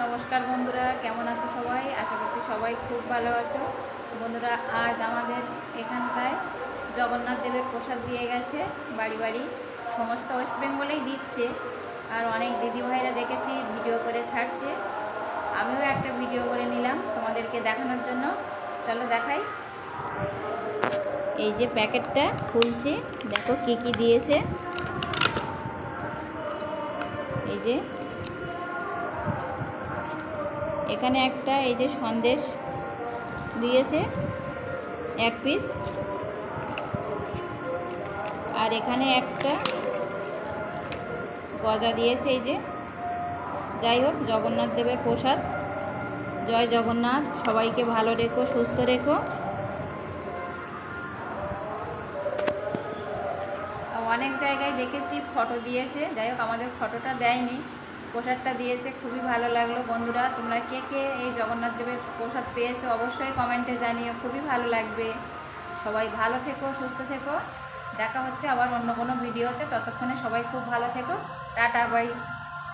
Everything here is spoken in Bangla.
নমস্কার বন্ধুরা, কেমন আছো সবাই? আশা করছি সবাই খুব ভালো আছো। বন্ধুরা, আজ আমাদের এখানটায় জগন্নাথ দেবের প্রসাদ দিয়ে গেছে বাড়ি বাড়ি। সমস্ত ওয়েস্ট বেঙ্গলেই দিচ্ছে, আর অনেক দিদিভাইরা দেখেছি ভিডিও করে ছাড়ছে। আমিও একটা ভিডিও করে নিলাম তোমাদেরকে দেখানোর জন্য। চলো দেখাই। এই যে প্যাকেটটা খুলছি, দেখো কি কি দিয়েছে। এই যে এখানে একটা এই যে সন্দেশ দিয়েছে 1 পিস, আর এখানে একটা গজা দিয়েছে। এই যে যাই হোক, জগন্নাথ দেবের প্রসাদ। জয় জগন্নাথ, সবাইকে ভালো রেখো, সুস্থ রেখো। অনেক জায়গায় দেখেছি ফটো দিয়েছে, যাই হোক আমাদের ফটোটা দেয়নি, প্রসাদটা দিয়েছে। খুবই ভালো লাগলো। বন্ধুরা, তোমরা কে কে এই জগন্নাথ দেবের প্রসাদ পেয়েছো অবশ্যই কমেন্টে জানিও, খুবই ভালো লাগবে। সবাই ভালো থেকো, সুস্থ থেকো। দেখা হচ্ছে আবার অন্য কোনো ভিডিওতে। ততক্ষণে সবাই খুব ভালো থেকো। Tata, by.